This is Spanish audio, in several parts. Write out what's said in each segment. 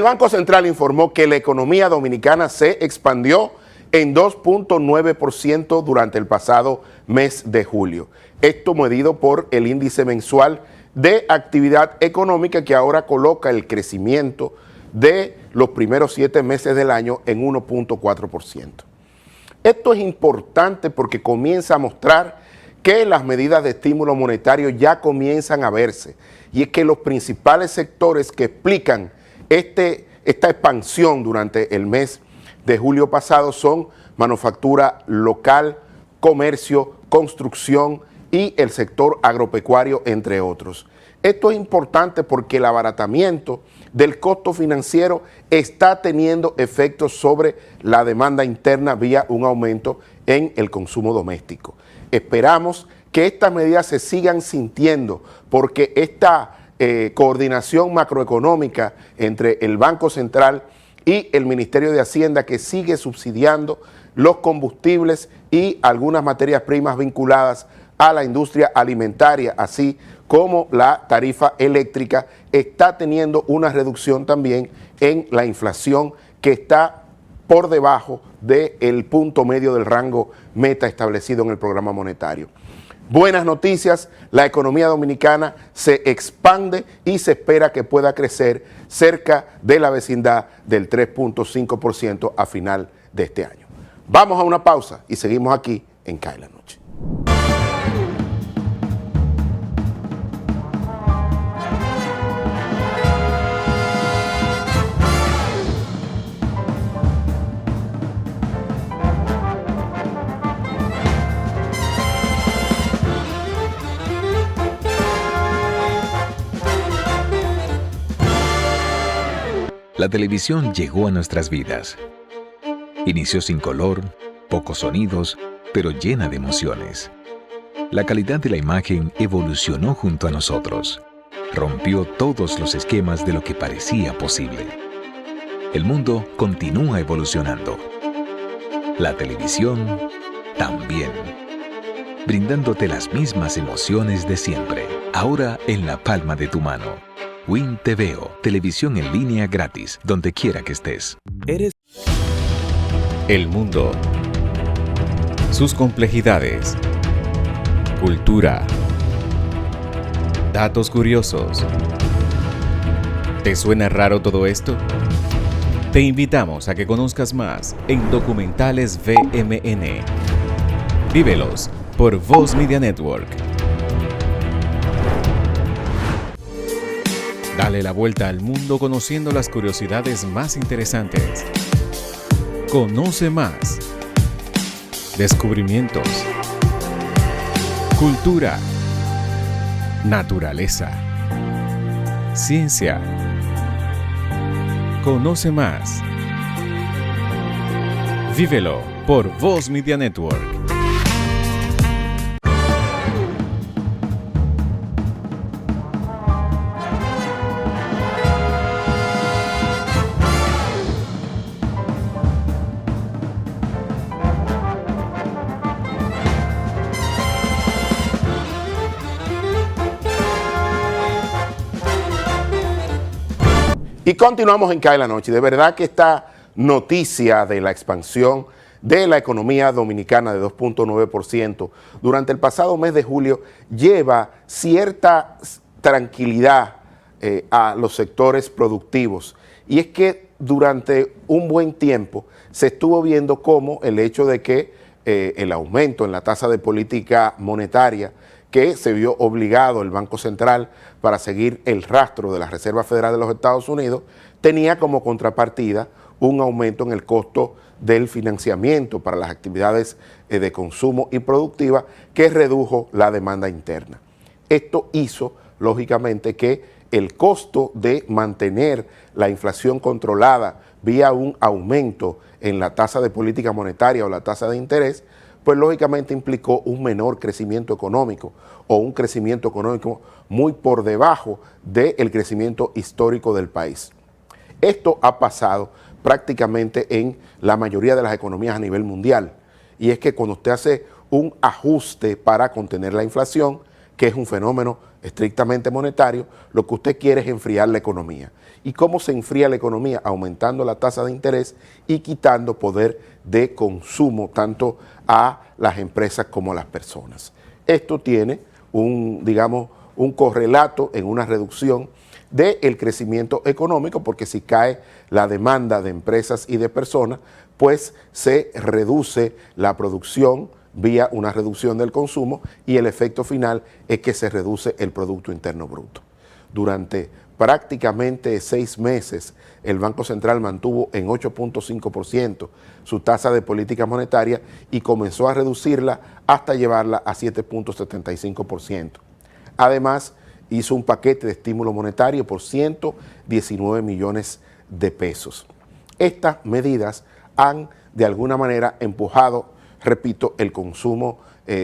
El Banco Central informó que la economía dominicana se expandió en 2.9% durante el pasado mes de julio. Esto medido por el índice mensual de actividad económica, que ahora coloca el crecimiento de los primeros 7 meses del año en 1.4%. Esto es importante porque comienza a mostrar que las medidas de estímulo monetario ya comienzan a verse, y es que los principales sectores que explican esta expansión durante el mes de julio pasado son manufactura local, comercio, construcción y el sector agropecuario, entre otros. Esto es importante porque el abaratamiento del costo financiero está teniendo efectos sobre la demanda interna vía un aumento en el consumo doméstico. Esperamos que estas medidas se sigan sintiendo porque esta coordinación macroeconómica entre el Banco Central y el Ministerio de Hacienda, que sigue subsidiando los combustibles y algunas materias primas vinculadas a la industria alimentaria, así como la tarifa eléctrica, está teniendo una reducción también en la inflación, que está por debajo del punto medio del rango meta establecido en el programa monetario. Buenas noticias, la economía dominicana se expande y se espera que pueda crecer cerca de la vecindad del 3.5% a final de este año. Vamos a una pausa y seguimos aquí en CAE la Noche. La televisión llegó a nuestras vidas. Inició sin color, pocos sonidos, pero llena de emociones. La calidad de la imagen evolucionó junto a nosotros. Rompió todos los esquemas de lo que parecía posible. El mundo continúa evolucionando. La televisión también. Brindándote las mismas emociones de siempre, ahora en la palma de tu mano. Win TVO, televisión en línea gratis, donde quiera que estés. El mundo, sus complejidades, cultura, datos curiosos. ¿Te suena raro todo esto? Te invitamos a que conozcas más en Documentales VMN. Vívelos por Voz Media Network. Dale la vuelta al mundo conociendo las curiosidades más interesantes. Conoce más. Descubrimientos. Cultura. Naturaleza. Ciencia. Conoce más. Vívelo por Voz Media Network. Y continuamos en CAE la Noche. De verdad que esta noticia de la expansión de la economía dominicana de 2.9% durante el pasado mes de julio lleva cierta tranquilidad a los sectores productivos. Y es que durante un buen tiempo se estuvo viendo cómo el hecho de que el aumento en la tasa de política monetaria, que se vio obligado el Banco Central para seguir el rastro de la Reserva Federal de los Estados Unidos, tenía como contrapartida un aumento en el costo del financiamiento para las actividades de consumo y productiva, que redujo la demanda interna. Esto hizo, lógicamente, que el costo de mantener la inflación controlada vía un aumento en la tasa de política monetaria o la tasa de interés, pues lógicamente implicó un menor crecimiento económico o un crecimiento económico muy por debajo del crecimiento histórico del país. Esto ha pasado prácticamente en la mayoría de las economías a nivel mundial, y es que cuando usted hace un ajuste para contener la inflación, que es un fenómeno estrictamente monetario, lo que usted quiere es enfriar la economía. ¿Y cómo se enfría la economía? Aumentando la tasa de interés y quitando poder de consumo tanto a las empresas como a las personas. Esto tiene digamos, un correlato en una reducción del crecimiento económico, porque si cae la demanda de empresas y de personas, pues se reduce la producción vía una reducción del consumo y el efecto final es que se reduce el Producto Interno Bruto. Durante prácticamente 6 meses, el Banco Central mantuvo en 8.5% su tasa de política monetaria y comenzó a reducirla hasta llevarla a 7.75%. Además, hizo un paquete de estímulo monetario por 119 millones de pesos. Estas medidas han, de alguna manera, empujado, repito, el consumo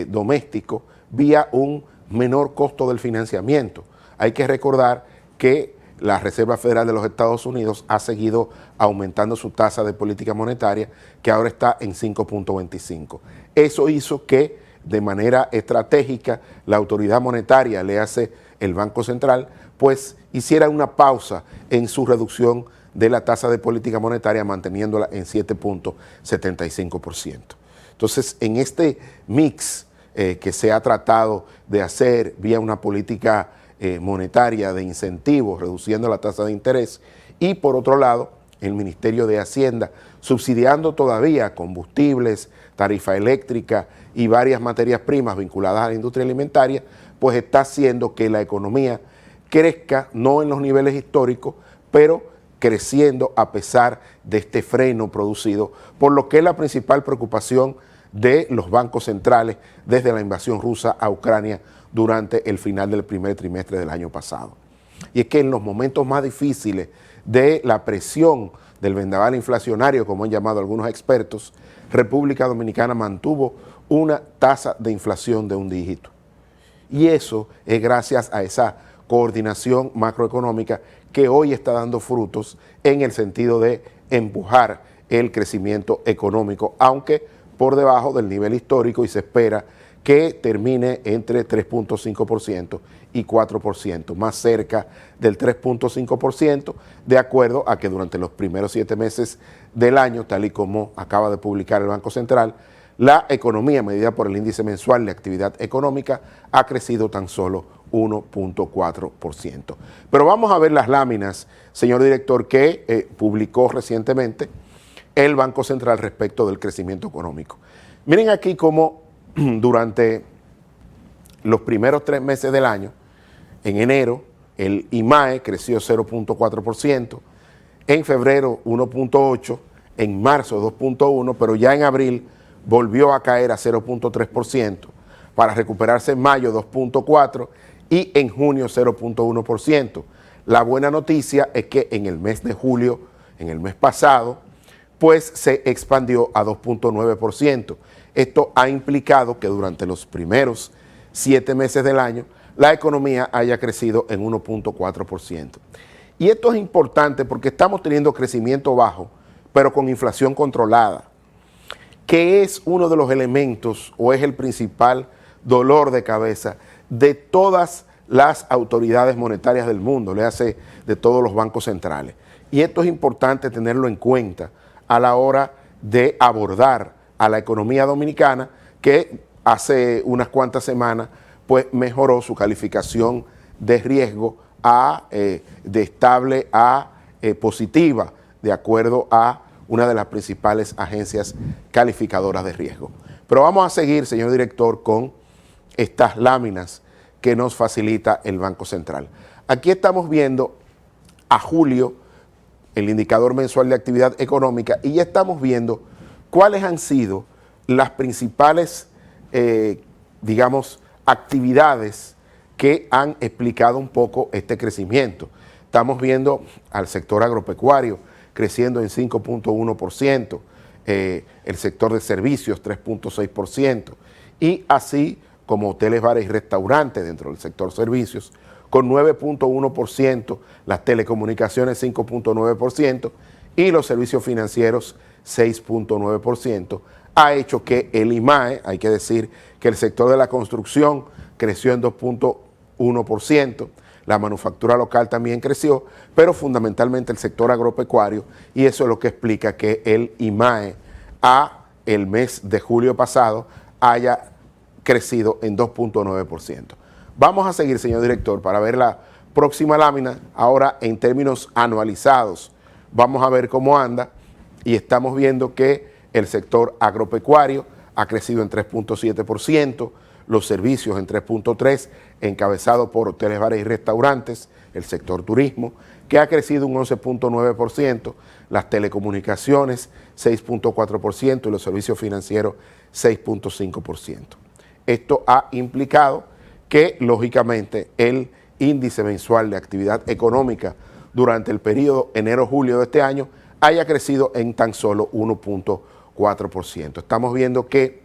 doméstico vía un menor costo del financiamiento. Hay que recordar que la Reserva Federal de los Estados Unidos ha seguido aumentando su tasa de política monetaria, que ahora está en 5.25. Eso hizo que, de manera estratégica, la autoridad monetaria, le hace el Banco Central, pues hiciera una pausa en su reducción de la tasa de política monetaria, manteniéndola en 7.75%. Entonces, en este mix que se ha tratado de hacer vía una política monetaria de incentivos, reduciendo la tasa de interés, y por otro lado, el Ministerio de Hacienda subsidiando todavía combustibles, tarifa eléctrica y varias materias primas vinculadas a la industria alimentaria, pues está haciendo que la economía crezca, no en los niveles históricos, pero creciendo a pesar de este freno producido, por lo que es la principal preocupación de los bancos centrales desde la invasión rusa a Ucrania durante el final del primer trimestre del año pasado. Y es que en los momentos más difíciles de la presión del vendaval inflacionario, como han llamado algunos expertos, República Dominicana mantuvo una tasa de inflación de 1 dígito. Y eso es gracias a esa coordinación macroeconómica que hoy está dando frutos en el sentido de empujar el crecimiento económico, aunque por debajo del nivel histórico, y se espera que termine entre 3.5% y 4%, más cerca del 3.5%, de acuerdo a que durante los primeros 7 meses del año, tal y como acaba de publicar el Banco Central, la economía medida por el índice mensual de actividad económica ha crecido tan solo 1.4%. Pero vamos a ver las láminas, señor director, que publicó recientemente el Banco Central respecto del crecimiento económico. Miren aquí cómo durante los primeros 3 meses del año, en enero, el IMAE creció 0.4%, en febrero 1.8%, en marzo 2.1%, pero ya en abril volvió a caer a 0.3%, para recuperarse en mayo 2.4% y en junio 0.1%. La buena noticia es que en el mes de julio, en el mes pasado, pues se expandió a 2.9%. Esto ha implicado que durante los primeros 7 meses del año la economía haya crecido en 1.4%. Y esto es importante porque estamos teniendo crecimiento bajo, pero con inflación controlada, que es uno de los elementos o es el principal dolor de cabeza de todas las autoridades monetarias del mundo, le hace de todos los bancos centrales. Y esto es importante tenerlo en cuenta a la hora de abordar a la economía dominicana, que hace unas cuantas semanas pues mejoró su calificación de riesgo de estable a positiva, de acuerdo a una de las principales agencias calificadoras de riesgo. Pero vamos a seguir, señor director, con estas láminas que nos facilita el Banco Central. Aquí estamos viendo a julio el indicador mensual de actividad económica y ya estamos viendo cuáles han sido las principales, digamos, actividades que han explicado un poco este crecimiento. Estamos viendo al sector agropecuario creciendo en 5.1%, el sector de servicios 3.6%, y así como hoteles, bares y restaurantes dentro del sector servicios con 9.1%, las telecomunicaciones 5.9% y los servicios financieros 6.9%, ha hecho que el IMAE, hay que decir que el sector de la construcción creció en 2.1%. La manufactura local también creció, pero fundamentalmente el sector agropecuario, y eso es lo que explica que el IMAE a el mes de julio pasado haya crecido en 2.9%. Vamos a seguir, señor director, para ver la próxima lámina, ahora en términos anualizados. Vamos a ver cómo anda, y estamos viendo que el sector agropecuario ha crecido en 3.7%, los servicios en 3.3%, encabezado por hoteles, bares y restaurantes, el sector turismo, que ha crecido un 11.9%, las telecomunicaciones 6.4% y los servicios financieros 6.5%. Esto ha implicado que, lógicamente, el índice mensual de actividad económica durante el periodo enero-julio de este año haya crecido en tan solo 1.4%. Estamos viendo que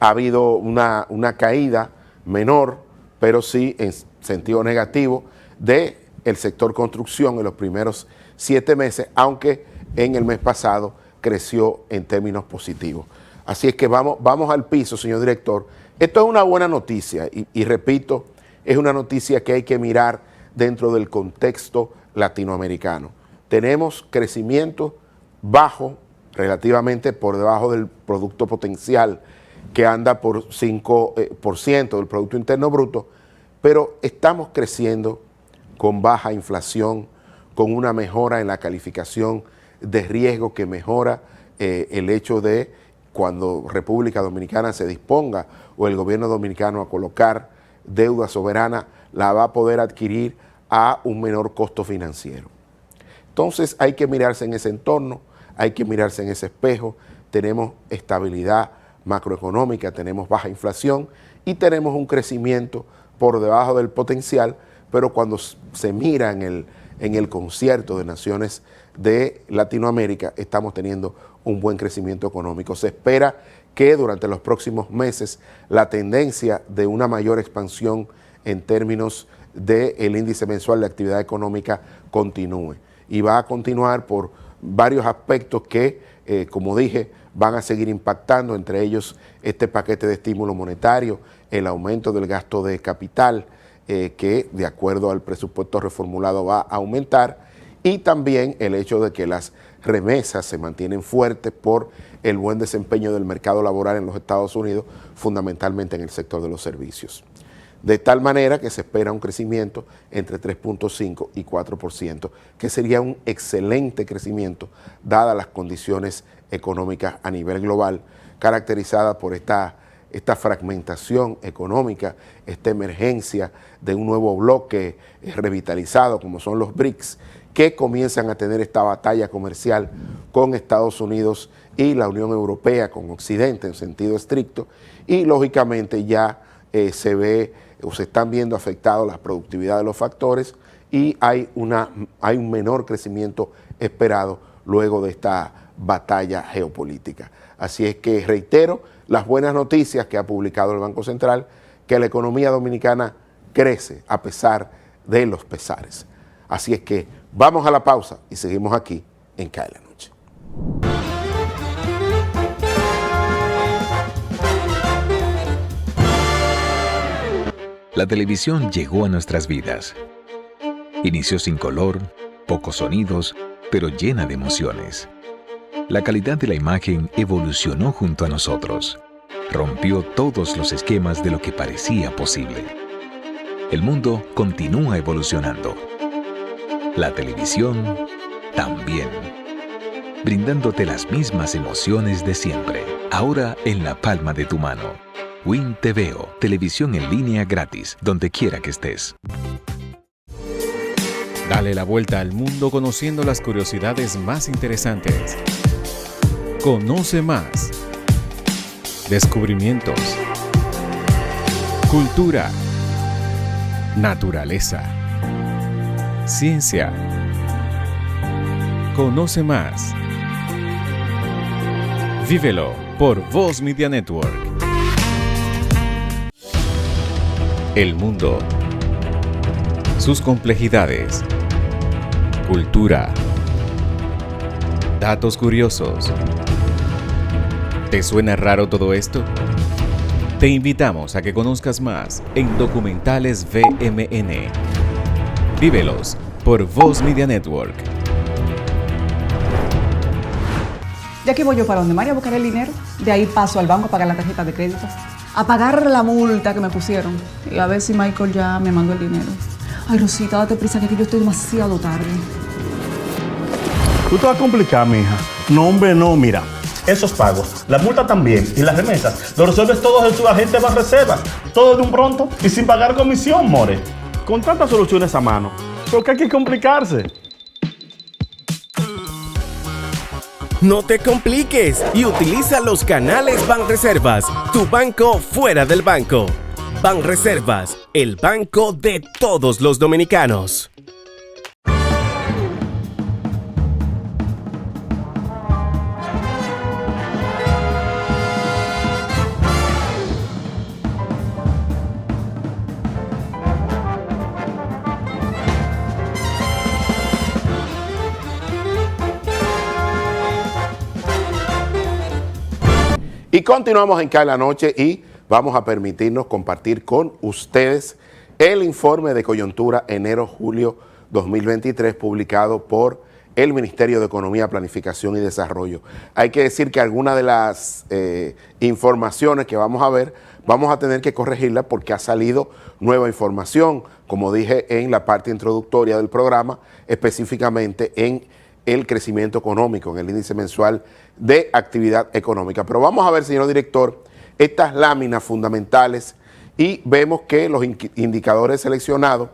ha habido una caída menor, pero sí en sentido negativo, del sector construcción en los primeros 7 meses, aunque en el mes pasado creció en términos positivos. Así es que vamos al piso, señor director. Esto es una buena noticia y repito, es una noticia que hay que mirar dentro del contexto latinoamericano. Tenemos crecimiento bajo, relativamente por debajo del producto potencial, que anda por 5% del Producto Interno Bruto, pero estamos creciendo con baja inflación, con una mejora en la calificación de riesgo que mejora el hecho de cuando República Dominicana se disponga o el gobierno dominicano a colocar deuda soberana, la va a poder adquirir a un menor costo financiero. Entonces hay que mirarse en ese entorno, hay que mirarse en ese espejo. Tenemos estabilidad macroeconómica, tenemos baja inflación y tenemos un crecimiento por debajo del potencial, pero cuando se mira en el concierto de naciones de Latinoamérica, estamos teniendo un buen crecimiento económico. Se espera que durante los próximos meses la tendencia de una mayor expansión en términos del índice mensual de actividad económica continúe. Y va a continuar por varios aspectos que, como dije, van a seguir impactando, entre ellos este paquete de estímulo monetario, el aumento del gasto de capital, que de acuerdo al presupuesto reformulado va a aumentar, y también el hecho de que las remesas se mantienen fuertes por el buen desempeño del mercado laboral en los Estados Unidos, fundamentalmente en el sector de los servicios. De tal manera que se espera un crecimiento entre 3.5 y 4%, que sería un excelente crecimiento dadas las condiciones económicas a nivel global, caracterizada por esta fragmentación económica, esta emergencia de un nuevo bloque revitalizado como son los BRICS, que comienzan a tener esta batalla comercial con Estados Unidos y la Unión Europea, con Occidente en sentido estricto, y lógicamente ya se ve o se están viendo afectadas las productividades de los factores y hay un menor crecimiento esperado luego de esta batalla geopolítica. Así es que reitero las buenas noticias que ha publicado el Banco Central, que la economía dominicana crece a pesar de los pesares. Así es que vamos a la pausa y seguimos aquí en CAE la Noche. La televisión llegó a nuestras vidas. Inició sin color, pocos sonidos, pero llena de emociones. La calidad de la imagen evolucionó junto a nosotros. Rompió todos los esquemas de lo que parecía posible. El mundo continúa evolucionando. La televisión también. Brindándote las mismas emociones de siempre. Ahora en la palma de tu mano. Win TVO, televisión en línea gratis, donde quiera que estés. Dale la vuelta al mundo conociendo las curiosidades más interesantes. Conoce más. Descubrimientos. Cultura. Naturaleza. Ciencia. Conoce más. Vívelo por Voz Media Network. El mundo, sus complejidades, cultura, datos curiosos. ¿Te suena raro todo esto? Te invitamos a que conozcas más en Documentales VMN. Vívelos por Voz Media Network. De aquí voy yo para donde María a buscar el dinero. De ahí paso al banco a pagar la tarjeta de crédito. A pagar la multa que me pusieron. Y a ver si Michael ya me mandó el dinero. Ay, Rosita, date prisa que aquí yo estoy demasiado tarde. Tú te vas a complicar, mija. No, hombre, no, mira. Esos pagos, la multa también y las remesas, lo resuelves todo en tu agente de Banreservas. Todo de un pronto y sin pagar comisión, more. Con tantas soluciones a mano, ¿por qué hay que complicarse? No te compliques y utiliza los canales Banreservas, tu banco fuera del banco. Banreservas, el banco de todos los dominicanos. Y continuamos en CAE la Noche y vamos a permitirnos compartir con ustedes el informe de coyuntura enero-julio 2023 publicado por el Ministerio de Economía, Planificación y Desarrollo. Hay que decir que algunas de las informaciones que vamos a ver, vamos a tener que corregirlas porque ha salido nueva información, como dije en la parte introductoria del programa, específicamente en el crecimiento económico, en el índice mensual de actividad económica. Pero vamos a ver, señor director, estas láminas fundamentales y vemos que los indicadores seleccionados,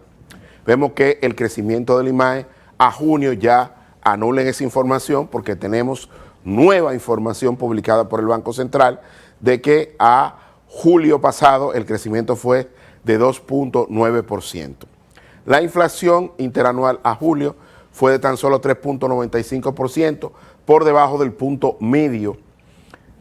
vemos que el crecimiento del IMAE a junio ya anulen esa información porque tenemos nueva información publicada por el Banco Central de que a julio pasado el crecimiento fue de 2.9%. La inflación interanual a julio fue de tan solo 3.95%, por debajo del punto medio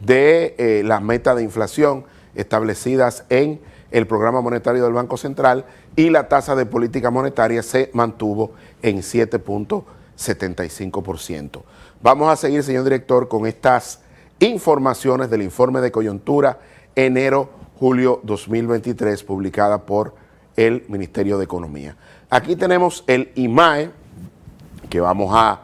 de las metas de inflación establecidas en el programa monetario del Banco Central, y la tasa de política monetaria se mantuvo en 7.75%. Vamos a seguir, señor director, con estas informaciones del informe de coyuntura enero-julio 2023 publicada por el Ministerio de Economía. Aquí tenemos el IMAE, que vamos a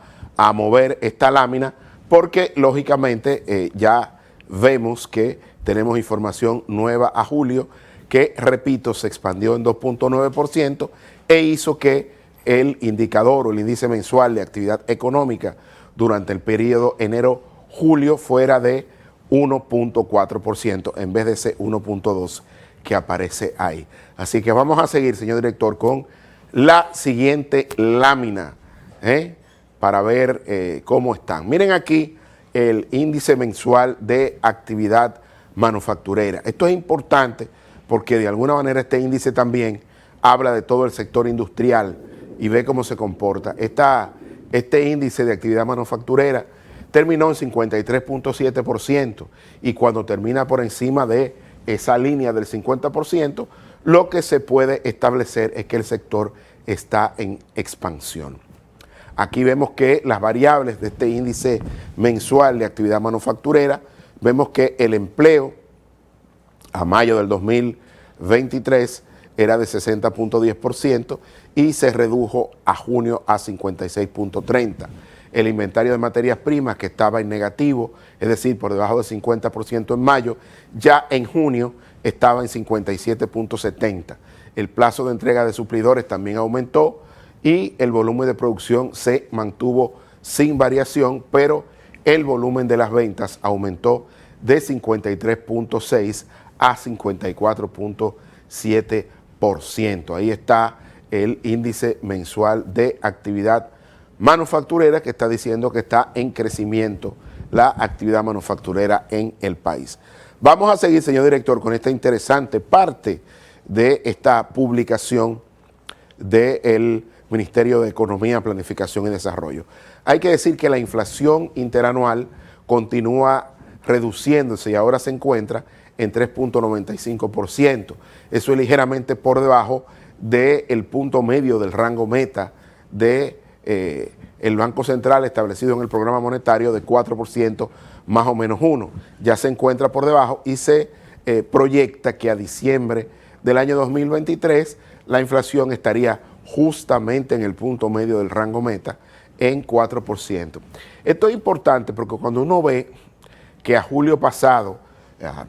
mover esta lámina porque lógicamente ya vemos que tenemos información nueva a julio que, repito, se expandió en 2.9% e hizo que el indicador o el índice mensual de actividad económica durante el periodo enero-julio fuera de 1.4% en vez de ese 1.2% que aparece ahí. Así que vamos a seguir, señor director, con la siguiente lámina, para ver cómo están. Miren aquí el índice mensual de actividad manufacturera. Esto es importante porque de alguna manera este índice también habla de todo el sector industrial y ve cómo se comporta. Este índice de actividad manufacturera terminó en 53.7% y cuando termina por encima de esa línea del 50%, lo que se puede establecer es que el sector está en expansión. Aquí vemos que las variables de este índice mensual de actividad manufacturera, vemos que el empleo a mayo del 2023 era de 60.10% y se redujo a junio a 56.30%. El inventario de materias primas, que estaba en negativo, es decir, por debajo del 50% en mayo, ya en junio estaba en 57.70%. El plazo de entrega de suplidores también aumentó y el volumen de producción se mantuvo sin variación, pero el volumen de las ventas aumentó de 53.6 a 54.7%. Ahí está el índice mensual de actividad manufacturera que está diciendo que está en crecimiento la actividad manufacturera en el país. Vamos a seguir, señor director, con esta interesante parte de esta publicación del Ministerio de Economía, Planificación y Desarrollo. Hay que decir que la inflación interanual continúa reduciéndose y ahora se encuentra en 3.95%. Eso es ligeramente por debajo del punto medio del rango meta de el Banco Central establecido en el programa monetario de 4% más o menos 1. Ya se encuentra por debajo y se proyecta que a diciembre del año 2023 la inflación estaría justamente en el punto medio del rango meta, en 4%. Esto es importante porque cuando uno ve que a julio pasado,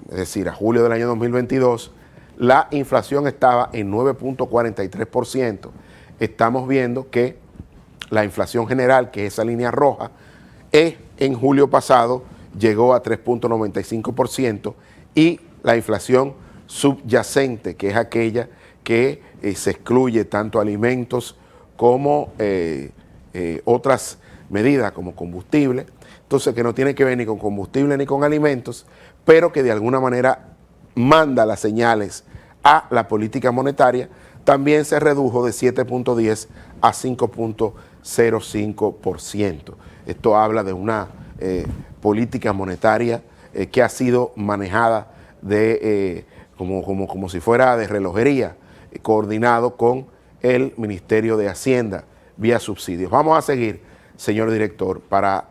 es decir, a julio del año 2022, la inflación estaba en 9.43%, estamos viendo que la inflación general, que es esa línea roja, en julio pasado llegó a 3.95% y la inflación subyacente, que es aquella que se excluye tanto alimentos como otras medidas como combustible, entonces que no tiene que ver ni con combustible ni con alimentos, pero que de alguna manera manda las señales a la política monetaria, también se redujo de 7.10 a 5.05%. Esto habla de una política monetaria que ha sido manejada como si fuera de relojería, coordinado con el Ministerio de Hacienda vía subsidios. Vamos a seguir, señor director, para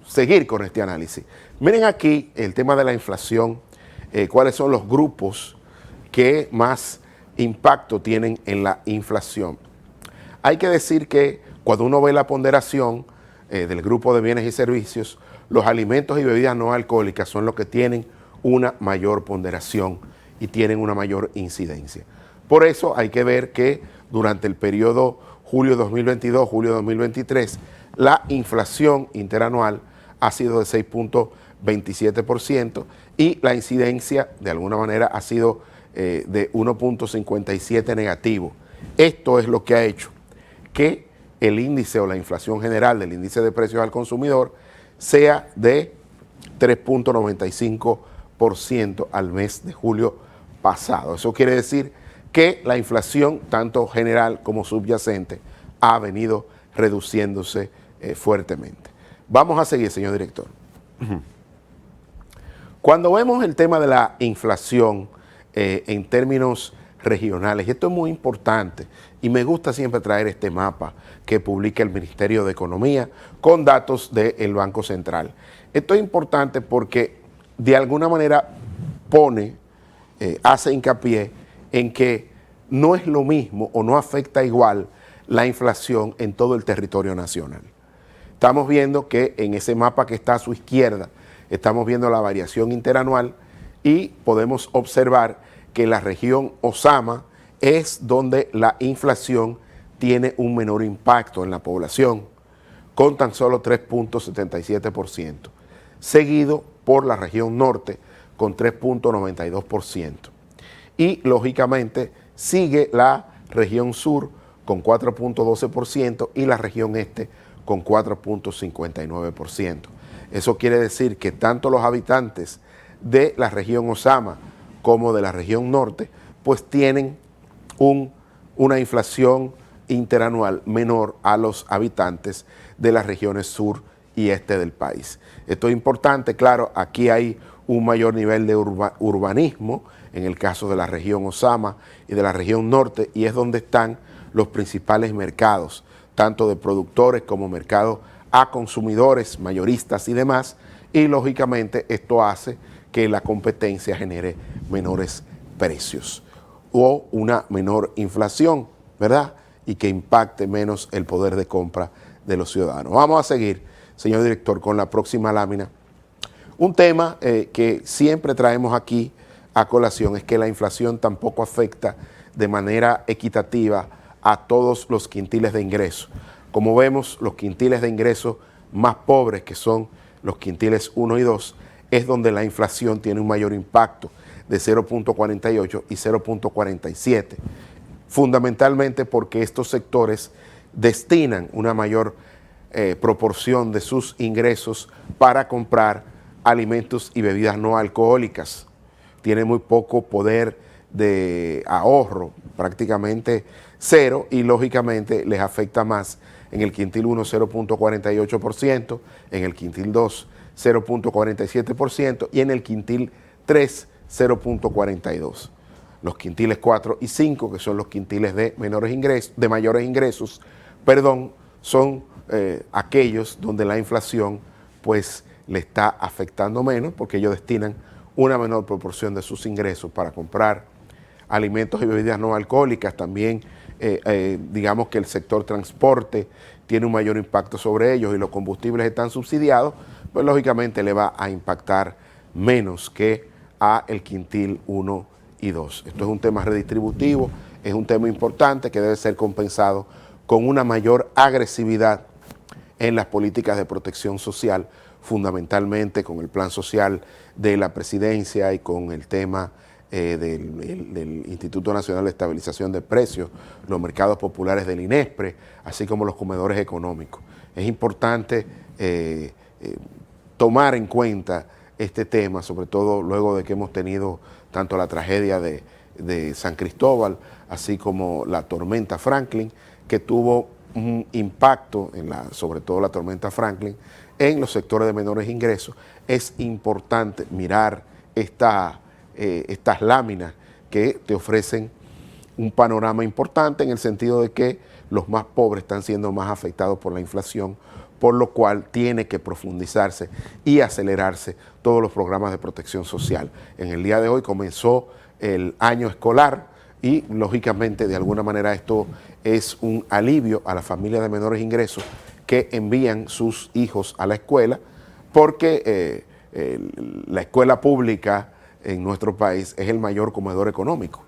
seguir con este análisis. Miren aquí el tema de la inflación, cuáles son los grupos que más impacto tienen en la inflación. Hay que decir que cuando uno ve la ponderación del grupo de bienes y servicios, los alimentos y bebidas no alcohólicas son los que tienen una mayor ponderación y tienen una mayor incidencia. Por eso hay que ver que durante el periodo julio 2022, julio 2023, la inflación interanual ha sido de 6.27% y la incidencia de alguna manera ha sido de 1.57 negativo. Esto es lo que ha hecho que el índice o la inflación general del índice de precios al consumidor sea de 3.95% al mes de julio pasado. Eso quiere decir que la inflación, tanto general como subyacente, ha venido reduciéndose fuertemente. Vamos a seguir, señor director. Cuando vemos el tema de la inflación en términos regionales, y esto es muy importante, y me gusta siempre traer este mapa que publica el Ministerio de Economía con datos del Banco Central. Esto es importante porque de alguna manera hace hincapié en que no es lo mismo o no afecta igual la inflación en todo el territorio nacional. Estamos viendo que en ese mapa que está a su izquierda, estamos viendo la variación interanual y podemos observar que la región Osama es donde la inflación tiene un menor impacto en la población, con tan solo 3.77%, seguido por la región norte con 3.92%. Y lógicamente sigue la región sur con 4.12% y la región este con 4.59%. Eso quiere decir que tanto los habitantes de la región Osama como de la región norte, pues tienen una inflación interanual menor a los habitantes de las regiones sur y este del país. Esto es importante, claro, aquí hay un mayor nivel de urbanismo en el caso de la región Osama y de la región norte, y es donde están los principales mercados, tanto de productores como mercados a consumidores, mayoristas y demás, y lógicamente esto hace que la competencia genere menores precios o una menor inflación, ¿verdad? Y que impacte menos el poder de compra de los ciudadanos. Vamos a seguir, señor director, con la próxima lámina. Un tema que siempre traemos aquí a colación es que la inflación tampoco afecta de manera equitativa a todos los quintiles de ingreso. Como vemos, los quintiles de ingreso más pobres, que son los quintiles 1 y 2, es donde la inflación tiene un mayor impacto de 0.48 y 0.47, fundamentalmente porque estos sectores destinan una mayor proporción de sus ingresos para comprar alimentos y bebidas no alcohólicas. Tiene muy poco poder de ahorro, prácticamente cero, y lógicamente les afecta más en el quintil 1 0.48%, en el quintil 2 0.47% y en el quintil 3 0.42%. Los quintiles 4 y 5, que son los quintiles de mayores ingresos, son aquellos donde la inflación pues le está afectando menos porque ellos destinan una menor proporción de sus ingresos para comprar alimentos y bebidas no alcohólicas. También digamos que el sector transporte tiene un mayor impacto sobre ellos y los combustibles están subsidiados, pues lógicamente le va a impactar menos que a el quintil 1 y 2. Esto es un tema redistributivo, es un tema importante que debe ser compensado con una mayor agresividad en las políticas de protección social, fundamentalmente con el plan social de la presidencia y con el tema del Instituto Nacional de Estabilización de Precios, los mercados populares del INESPRE, así como los comedores económicos. Es importante tomar en cuenta este tema, sobre todo luego de que hemos tenido tanto la tragedia de San Cristóbal, así como la tormenta Franklin, que tuvo un impacto, sobre todo la tormenta Franklin, en los sectores de menores ingresos. Es importante mirar estas láminas que te ofrecen un panorama importante en el sentido de que los más pobres están siendo más afectados por la inflación, por lo cual tiene que profundizarse y acelerarse todos los programas de protección social. En el día de hoy comenzó el año escolar y lógicamente de alguna manera esto es un alivio a las familias de menores ingresos que envían sus hijos a la escuela, porque la escuela pública en nuestro país es el mayor comedor económico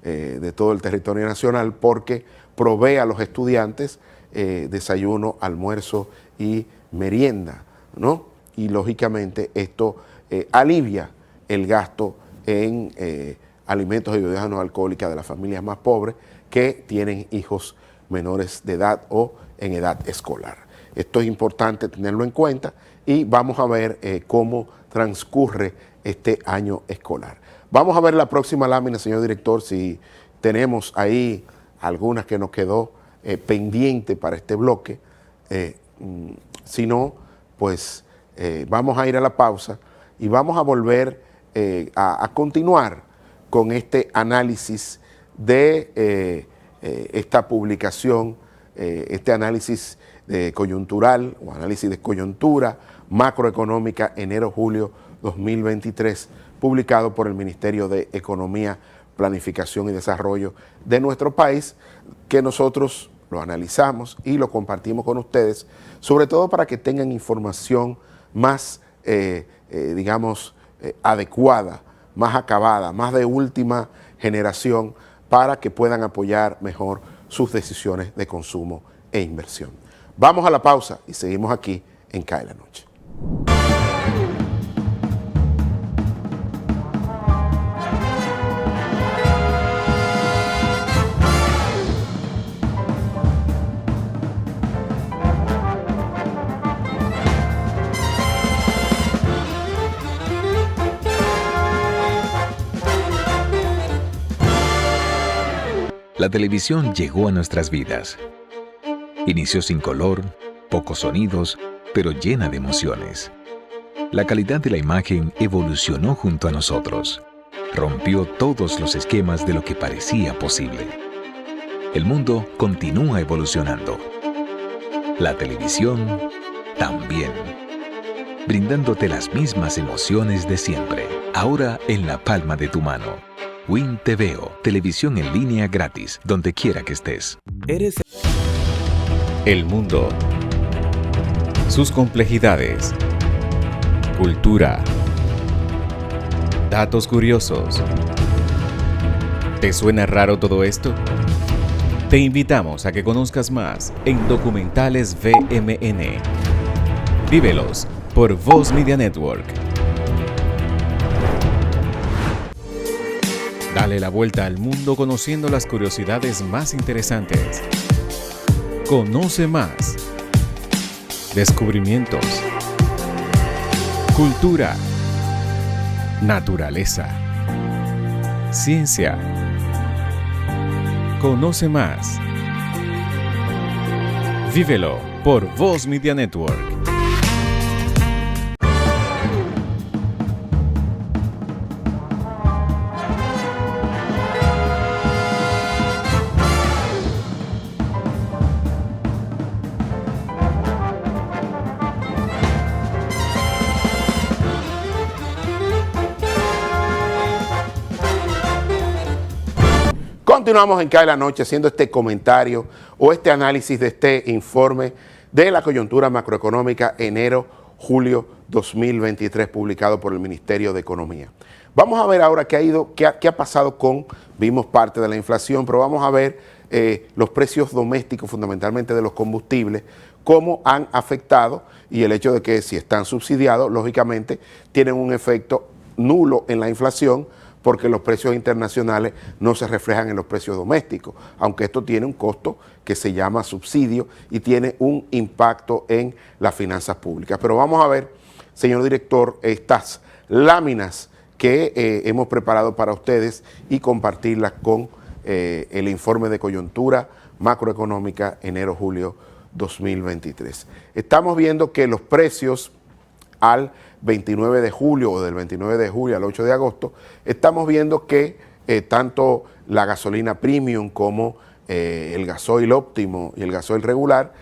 de todo el territorio nacional, porque provee a los estudiantes desayuno, almuerzo y merienda, ¿no? Y lógicamente esto alivia el gasto en alimentos y bebidas no alcohólicas de las familias más pobres que tienen hijos menores de edad o en edad escolar. Esto es importante tenerlo en cuenta y vamos a ver cómo transcurre este año escolar. Vamos a ver la próxima lámina, señor director, si tenemos ahí algunas que nos quedó pendiente para este bloque. Si no, pues vamos a ir a la pausa y vamos a volver a continuar con este análisis de esta publicación, este análisis coyuntural o análisis de coyuntura macroeconómica enero-julio 2023, publicado por el Ministerio de Economía, Planificación y Desarrollo de nuestro país, que nosotros lo analizamos y lo compartimos con ustedes, sobre todo para que tengan información más, adecuada, más acabada, más de última generación, para que puedan apoyar mejor sus decisiones de consumo e inversión. Vamos a la pausa y seguimos aquí en CAE la Noche. La televisión llegó a nuestras vidas. Inició sin color, pocos sonidos, pero llena de emociones. La calidad de la imagen evolucionó junto a nosotros. Rompió todos los esquemas de lo que parecía posible. El mundo continúa evolucionando. La televisión también. Brindándote las mismas emociones de siempre, ahora en la palma de tu mano. Win TVO, televisión en línea gratis, donde quiera que estés. El mundo, sus complejidades, cultura, datos curiosos. ¿Te suena raro todo esto? Te invitamos a que conozcas más en Documentales VMN. Vívelos por Voz Media Network. Dale la vuelta al mundo conociendo las curiosidades más interesantes. Conoce más. Descubrimientos. Cultura. Naturaleza. Ciencia. Conoce más. Vívelo por Voz Media Network. Continuamos en CAE la Noche haciendo este comentario o este análisis de este informe de la coyuntura macroeconómica enero-julio 2023 publicado por el Ministerio de Economía. Vamos a ver ahora qué ha pasado vimos parte de la inflación, pero vamos a ver los precios domésticos, fundamentalmente de los combustibles, cómo han afectado, y el hecho de que si están subsidiados, lógicamente, tienen un efecto nulo en la inflación, porque los precios internacionales no se reflejan en los precios domésticos, aunque esto tiene un costo que se llama subsidio y tiene un impacto en las finanzas públicas. Pero vamos a ver, señor director, estas láminas que hemos preparado para ustedes y compartirlas con el informe de coyuntura macroeconómica enero-julio 2023. Estamos viendo que los precios al 29 de julio o del 29 de julio al 8 de agosto, estamos viendo que tanto la gasolina premium como el gasoil óptimo y el gasoil regular,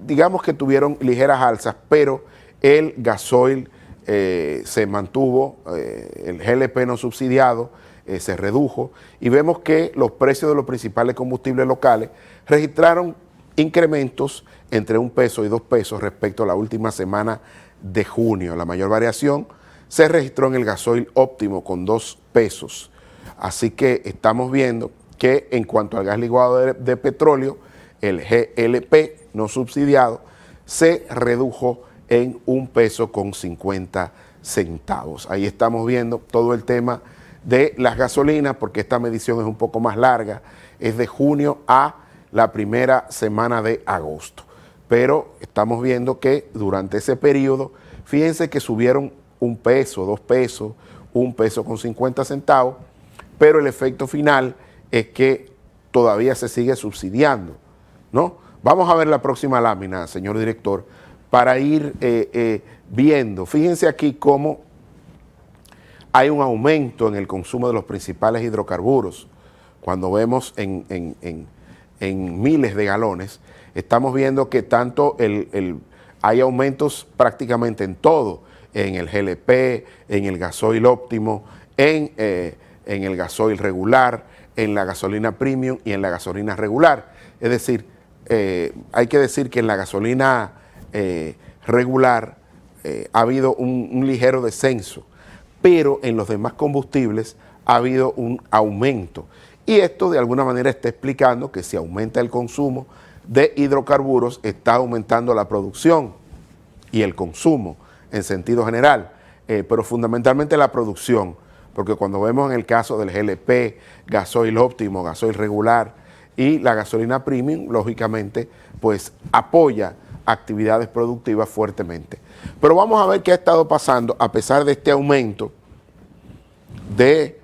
digamos que tuvieron ligeras alzas, pero el gasoil se mantuvo, el GLP no subsidiado se redujo, y vemos que los precios de los principales combustibles locales registraron incrementos entre 1 peso y 2 pesos respecto a la última semana de junio. La mayor variación se registró en el gasoil óptimo con 2 pesos. Así que estamos viendo que en cuanto al gas licuado de petróleo, el GLP no subsidiado se redujo en 1 peso con 50 centavos. Ahí estamos viendo todo el tema de las gasolinas, porque esta medición es un poco más larga, es de junio a la primera semana de agosto. Pero estamos viendo que durante ese periodo, fíjense que subieron 1 peso, 2 pesos, 1 peso con 50 centavos, pero el efecto final es que todavía se sigue subsidiando, ¿no? Vamos a ver la próxima lámina, señor director, para ir viendo. Fíjense aquí cómo hay un aumento en el consumo de los principales hidrocarburos. Cuando vemos en miles de galones, estamos viendo que tanto hay aumentos prácticamente en todo, en el GLP, en el gasoil óptimo, en el gasoil regular, en la gasolina premium y en la gasolina regular. Es decir, hay que decir que en la gasolina regular ha habido un ligero descenso, pero en los demás combustibles ha habido un aumento. Y esto de alguna manera está explicando que si aumenta el consumo de hidrocarburos, está aumentando la producción y el consumo en sentido general, pero fundamentalmente la producción, porque cuando vemos en el caso del GLP, gasoil óptimo, gasoil regular y la gasolina premium, lógicamente, pues apoya actividades productivas fuertemente. Pero vamos a ver qué ha estado pasando a pesar de este aumento de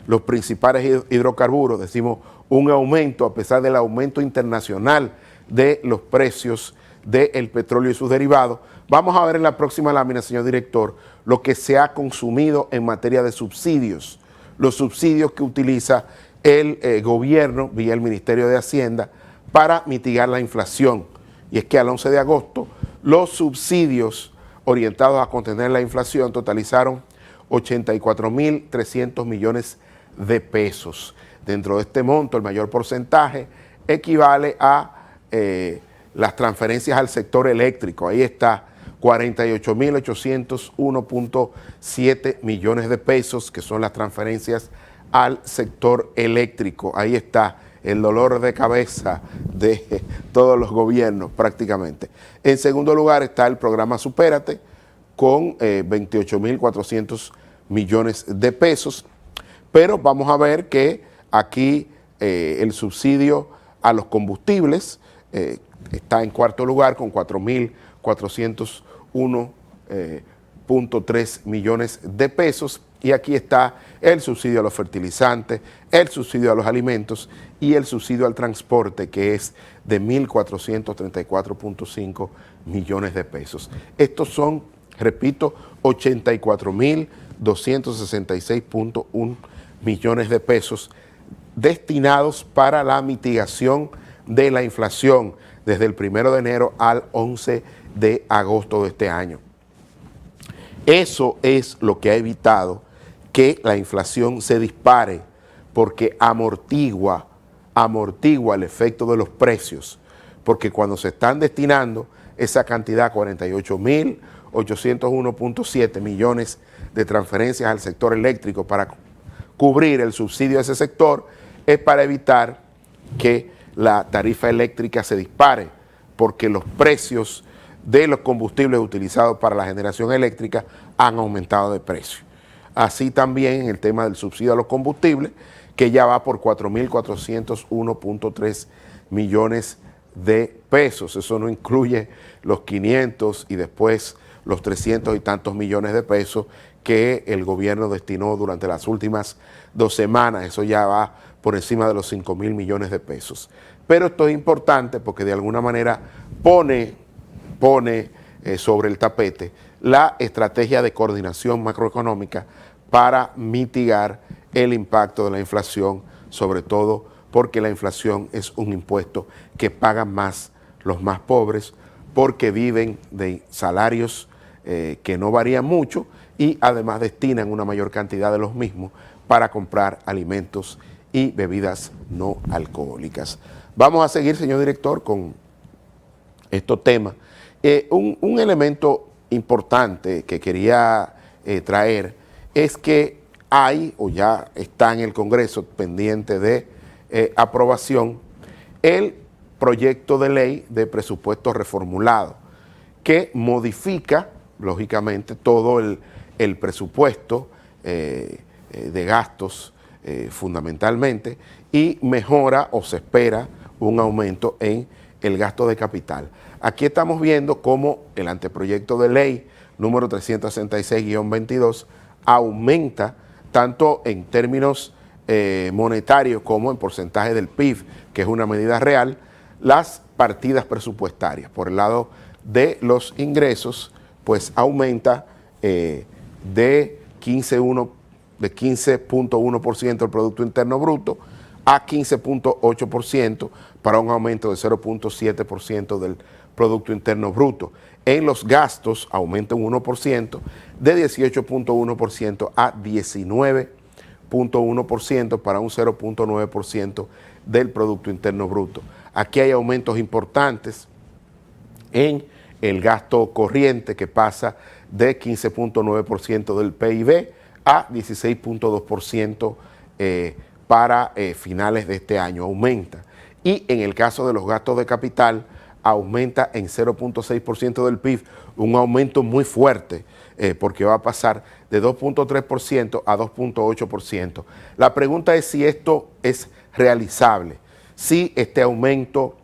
los principales hidrocarburos. Decimos un aumento a pesar del aumento internacional de los precios del petróleo y sus derivados. Vamos a ver en la próxima lámina, señor director, lo que se ha consumido en materia de subsidios, los subsidios que utiliza el gobierno vía el Ministerio de Hacienda para mitigar la inflación. Y es que al 11 de agosto los subsidios orientados a contener la inflación totalizaron 84.300 millones de pesos. Dentro de este monto, el mayor porcentaje equivale a las transferencias al sector eléctrico. Ahí está, 48.801.7 millones de pesos, que son las transferencias al sector eléctrico. Ahí está el dolor de cabeza de todos los gobiernos prácticamente. En segundo lugar está el programa Supérate, con 28.400 millones de pesos, pero vamos a ver que aquí el subsidio a los combustibles está en cuarto lugar con 4.401.3 millones de pesos, y aquí está el subsidio a los fertilizantes, el subsidio a los alimentos y el subsidio al transporte, que es de 1.434.5 millones de pesos. Estos son, repito, 84.266.1 millones de pesos destinados para la mitigación de la inflación desde el 1 de enero al 11 de agosto de este año. Eso es lo que ha evitado que la inflación se dispare, porque amortigua el efecto de los precios, porque cuando se están destinando esa cantidad, 48.801.7 millones de transferencias al sector eléctrico para cubrir el subsidio a ese sector, es para evitar que la tarifa eléctrica se dispare, porque los precios de los combustibles utilizados para la generación eléctrica han aumentado de precio. Así también en el tema del subsidio a los combustibles, que ya va por 4.401.3 millones de pesos. Eso no incluye los 500 y después los 300 y tantos millones de pesos que el gobierno destinó durante las últimas 2 semanas. Eso ya va por encima de los 5.000 millones de pesos. Pero esto es importante porque de alguna manera pone sobre el tapete la estrategia de coordinación macroeconómica para mitigar el impacto de la inflación, sobre todo porque la inflación es un impuesto que pagan más los más pobres, porque viven de salarios que no varían mucho y además destinan una mayor cantidad de los mismos para comprar alimentos y bebidas no alcohólicas. Vamos a seguir, señor director, con estos temas. Un elemento importante que quería traer es que hay, o ya está en el Congreso pendiente de aprobación, el proyecto de ley de presupuesto reformulado, que modifica, lógicamente, todo el presupuesto de gastos fundamentalmente, y mejora o se espera un aumento en el gasto de capital. Aquí estamos viendo cómo el anteproyecto de ley número 366-22 aumenta tanto en términos monetarios como en porcentaje del PIB, que es una medida real, las partidas presupuestarias. Por el lado de los ingresos, pues aumenta de 15.1% del Producto Interno Bruto a 15.8%, para un aumento de 0.7% del Producto Interno Bruto. En los gastos aumenta un 1%, de 18.1% a 19.1%, para un 0.9% del Producto Interno Bruto. Aquí hay aumentos importantes en el gasto corriente, que pasa de 15.9% del PIB a 16.2% para finales de este año, aumenta. Y en el caso de los gastos de capital, aumenta en 0.6% del PIB, un aumento muy fuerte, porque va a pasar de 2.3% a 2.8%. La pregunta es si esto es realizable, si este aumento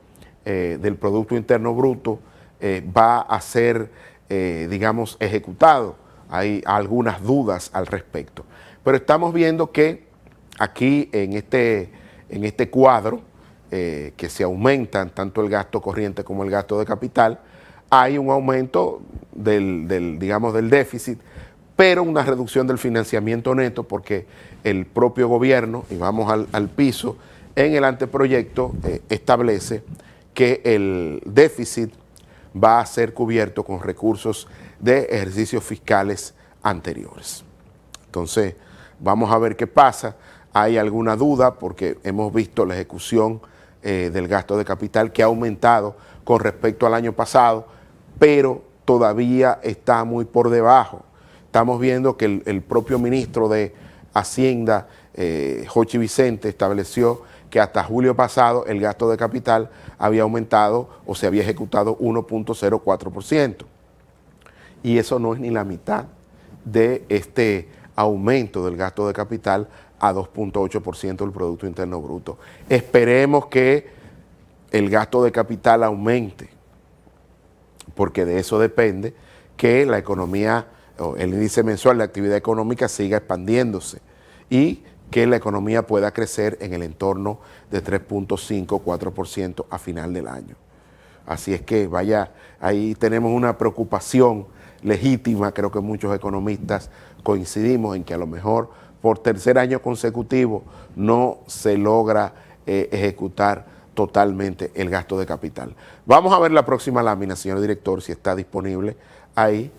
del Producto Interno Bruto va a ser, digamos, ejecutado. Hay algunas dudas al respecto. Pero estamos viendo que aquí en este cuadro, que se aumentan tanto el gasto corriente como el gasto de capital, hay un aumento digamos, del déficit, pero una reducción del financiamiento neto, porque el propio gobierno, y vamos al piso, en el anteproyecto establece que el déficit va a ser cubierto con recursos de ejercicios fiscales anteriores. Entonces, vamos a ver qué pasa. Hay alguna duda porque hemos visto la ejecución del gasto de capital, que ha aumentado con respecto al año pasado, pero todavía está muy por debajo. Estamos viendo que el propio ministro de Hacienda, Jochi Vicente, estableció que hasta julio pasado el gasto de capital había aumentado o se había ejecutado 1.04%. Y eso no es ni la mitad de este aumento del gasto de capital a 2.8% del Producto Interno Bruto. Esperemos que el gasto de capital aumente, porque de eso depende que la economía, o el índice mensual de actividad económica, siga expandiéndose y que la economía pueda crecer en el entorno de 3.5-4% a final del año. Así es que vaya, ahí tenemos una preocupación legítima. Creo que muchos economistas coincidimos en que a lo mejor por tercer año consecutivo no se logra ejecutar totalmente el gasto de capital. Vamos a ver la próxima lámina, señor director, si está disponible ahí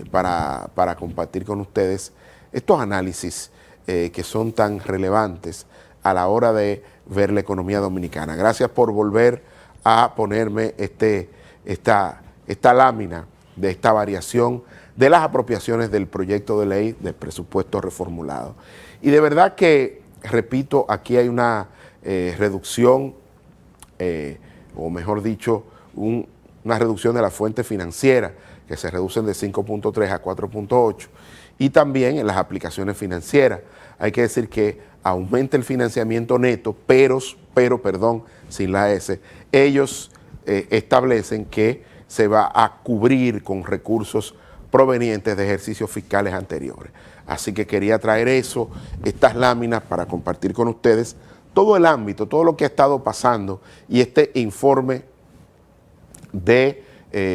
para compartir con ustedes estos análisis que son tan relevantes a la hora de ver la economía dominicana. Gracias por volver a ponerme esta lámina de esta variación de las apropiaciones del proyecto de ley del presupuesto reformulado. Y de verdad que, repito, aquí hay una reducción, o mejor dicho, una reducción de la fuente financiera, que se reducen de 5.3 a 4.8, y también en las aplicaciones financieras. Hay que decir que aumenta el financiamiento neto, pero, sin la S, ellos establecen que se va a cubrir con recursos provenientes de ejercicios fiscales anteriores. Así que quería traer estas láminas para compartir con ustedes todo el ámbito, todo lo que ha estado pasando y este informe de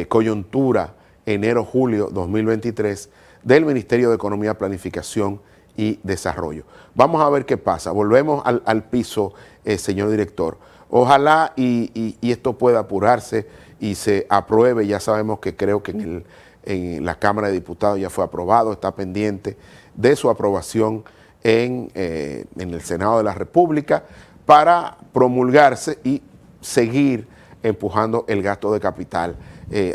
coyuntura enero-julio 2023 del Ministerio de Economía, Planificación y Desarrollo. Vamos a ver qué pasa. Volvemos al piso, señor director. Ojalá y esto pueda apurarse y se apruebe. Ya sabemos que creo que en la Cámara de Diputados ya fue aprobado, está pendiente de su aprobación en el Senado de la República para promulgarse y seguir empujando el gasto de capital.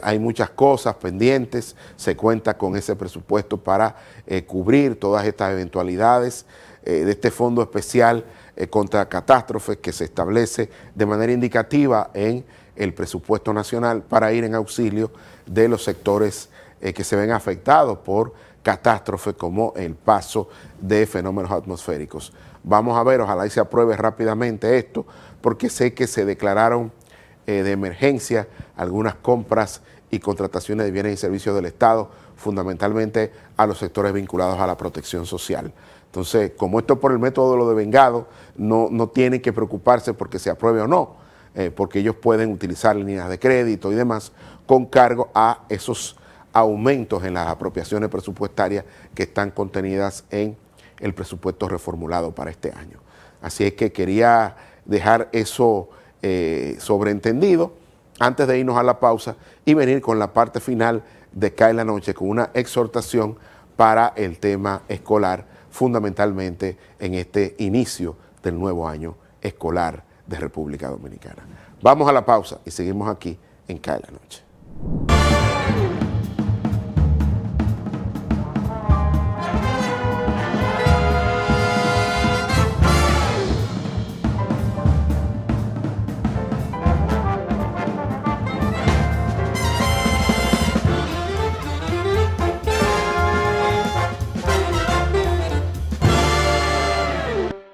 Hay muchas cosas pendientes, se cuenta con ese presupuesto para cubrir todas estas eventualidades de este fondo especial contra catástrofes que se establece de manera indicativa en el presupuesto nacional para ir en auxilio de los sectores que se ven afectados por catástrofes como el paso de fenómenos atmosféricos. Vamos a ver, ojalá y se apruebe rápidamente esto, porque sé que se declararon de emergencia algunas compras y contrataciones de bienes y servicios del Estado, fundamentalmente a los sectores vinculados a la protección social. Entonces, como esto es por el método de lo devengado, no tienen que preocuparse porque se apruebe o no, porque ellos pueden utilizar líneas de crédito y demás con cargo a esos aumentos en las apropiaciones presupuestarias que están contenidas en el presupuesto reformulado para este año. Así es que quería dejar eso sobreentendido antes de irnos a la pausa y venir con la parte final de Cae la Noche con una exhortación para el tema escolar, fundamentalmente en este inicio del nuevo año escolar de República Dominicana. Vamos a la pausa y seguimos aquí en Cae la Noche.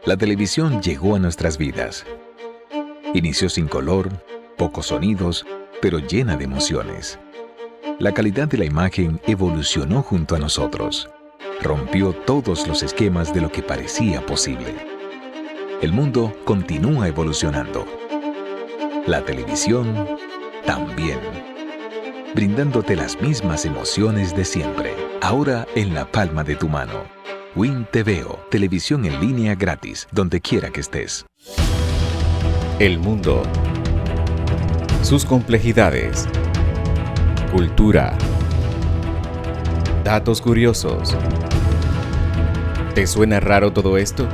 La televisión llegó a nuestras vidas. Inició sin color, pocos sonidos, pero llena de emociones. La calidad de la imagen evolucionó junto a nosotros. Rompió todos los esquemas de lo que parecía posible. El mundo continúa evolucionando. La televisión también. Brindándote las mismas emociones de siempre, ahora en la palma de tu mano. Win TVO, televisión en línea gratis, donde quiera que estés. El mundo, sus complejidades, cultura, datos curiosos. ¿Te suena raro todo esto?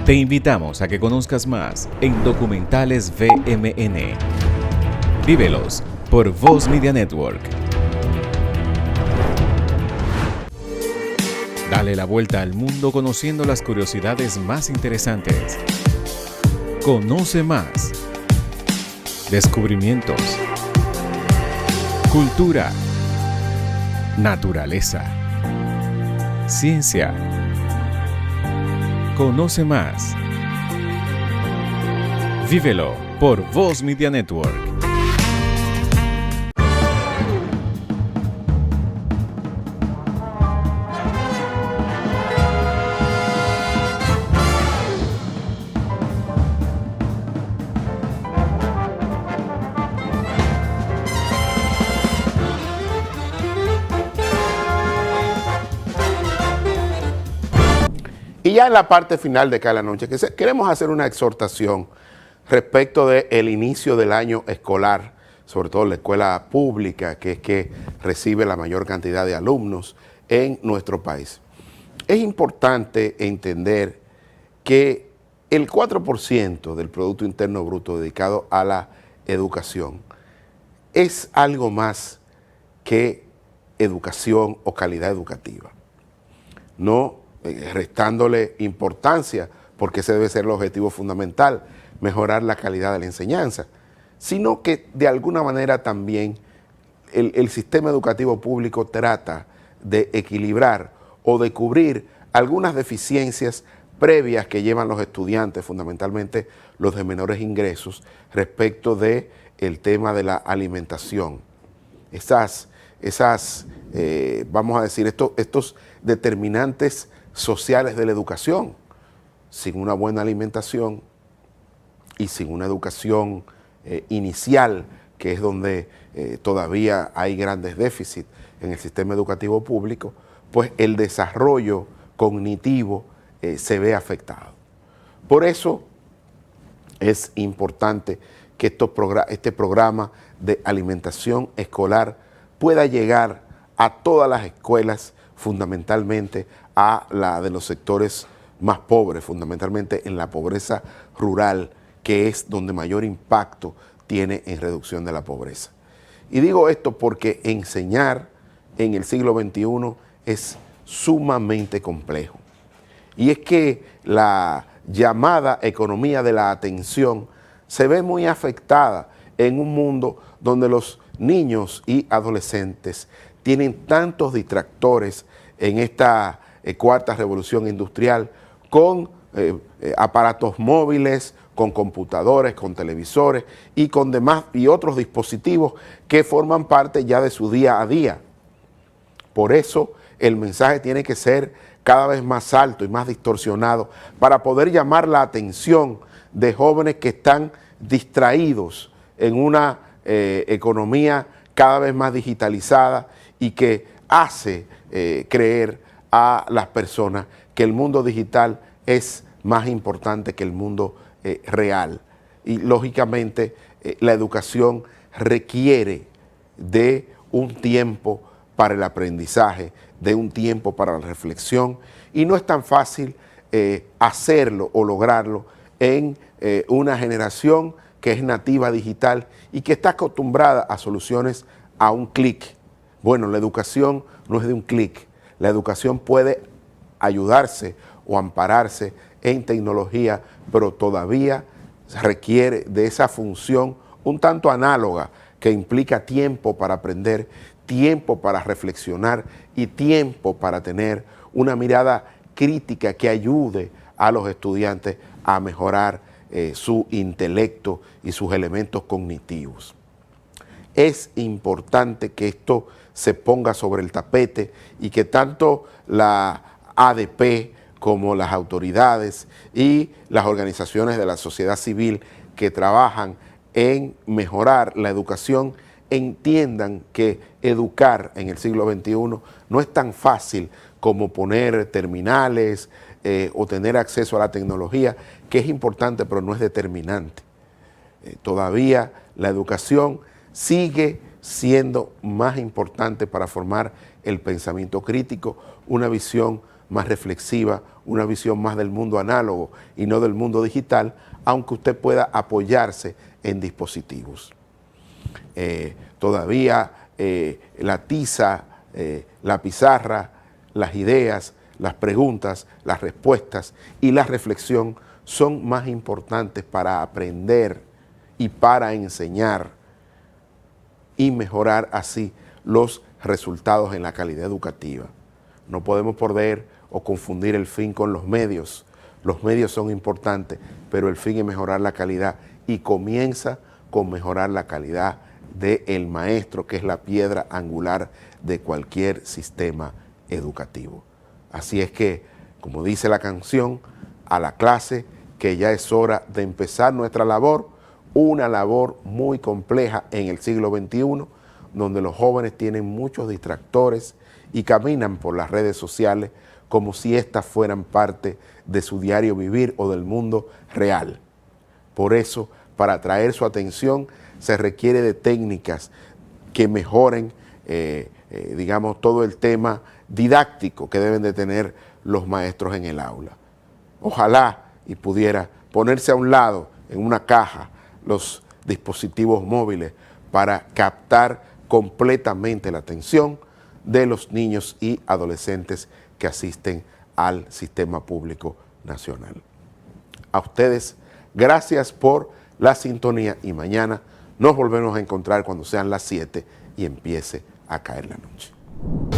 Te invitamos a que conozcas más en Documentales VMN. Vívelos por Voz Media Network. Dale la vuelta al mundo conociendo las curiosidades más interesantes. Conoce más. Descubrimientos. Cultura. Naturaleza. Ciencia. Conoce más. Vívelo por Voz Media Network. Y ya en la parte final de cada noche, queremos hacer una exhortación respecto del inicio del año escolar, sobre todo la escuela pública, que es que recibe la mayor cantidad de alumnos en nuestro país. es importante entender que el 4% del Producto Interno Bruto dedicado a la educación es algo más que educación o calidad educativa. No restándole importancia, porque ese debe ser el objetivo fundamental, mejorar la calidad de la enseñanza, sino que de alguna manera también el sistema educativo público trata de equilibrar o de cubrir algunas deficiencias previas que llevan los estudiantes, fundamentalmente los de menores ingresos, respecto de el tema de la alimentación. Vamos a decir, estos determinantes sociales de la educación, sin una buena alimentación y sin una educación inicial, que es donde todavía hay grandes déficits en el sistema educativo público, pues el desarrollo cognitivo se ve afectado. Por eso es importante que este programa de alimentación escolar pueda llegar a todas las escuelas, fundamentalmente a la de los sectores más pobres, fundamentalmente en la pobreza rural, que es donde mayor impacto tiene en reducción de la pobreza. Y digo esto porque enseñar en el siglo XXI es sumamente complejo. Y es que la llamada economía de la atención se ve muy afectada en un mundo donde los niños y adolescentes tienen tantos distractores en esta cuarta revolución industrial, con aparatos móviles, con computadores, con televisores y con demás y otros dispositivos que forman parte ya de su día a día. Por eso el mensaje tiene que ser cada vez más alto y más distorsionado para poder llamar la atención de jóvenes que están distraídos en una economía cada vez más digitalizada y que hace creer a las personas que el mundo digital es más importante que el mundo real. Y lógicamente la educación requiere de un tiempo para el aprendizaje, de un tiempo para la reflexión, y no es tan fácil hacerlo o lograrlo en una generación que es nativa digital y que está acostumbrada a soluciones a un clic. Bueno, la educación no es de un clic, la educación puede ayudarse o ampararse en tecnología, pero todavía requiere de esa función un tanto análoga que implica tiempo para aprender, tiempo para reflexionar y tiempo para tener una mirada crítica que ayude a los estudiantes a mejorar su intelecto y sus elementos cognitivos. Es importante que esto se ponga sobre el tapete y que tanto la ADP como las autoridades y las organizaciones de la sociedad civil que trabajan en mejorar la educación entiendan que educar en el siglo XXI no es tan fácil como poner terminales o tener acceso a la tecnología, que es importante pero no es determinante. Todavía la educación sigue siendo más importante para formar el pensamiento crítico, una visión más reflexiva, una visión más del mundo análogo y no del mundo digital, aunque usted pueda apoyarse en dispositivos. Todavía la tiza, la pizarra, las ideas, las preguntas, las respuestas y la reflexión son más importantes para aprender y para enseñar y mejorar así los resultados en la calidad educativa. No podemos perder o confundir el fin con los medios. Los medios son importantes, pero el fin es mejorar la calidad y comienza con mejorar la calidad del maestro, que es la piedra angular de cualquier sistema educativo. Así es que, como dice la canción, a la clase, que ya es hora de empezar nuestra labor, una labor muy compleja en el siglo XXI, donde los jóvenes tienen muchos distractores y caminan por las redes sociales como si éstas fueran parte de su diario vivir o del mundo real. Por eso, para atraer su atención, se requiere de técnicas que mejoren, digamos, todo el tema didáctico que deben de tener los maestros en el aula. Ojalá y pudiera ponerse a un lado en una caja los dispositivos móviles para captar completamente la atención de los niños y adolescentes que asisten al sistema público nacional. A ustedes, gracias por la sintonía y mañana nos volvemos a encontrar cuando sean las 7 y empiece a caer la noche.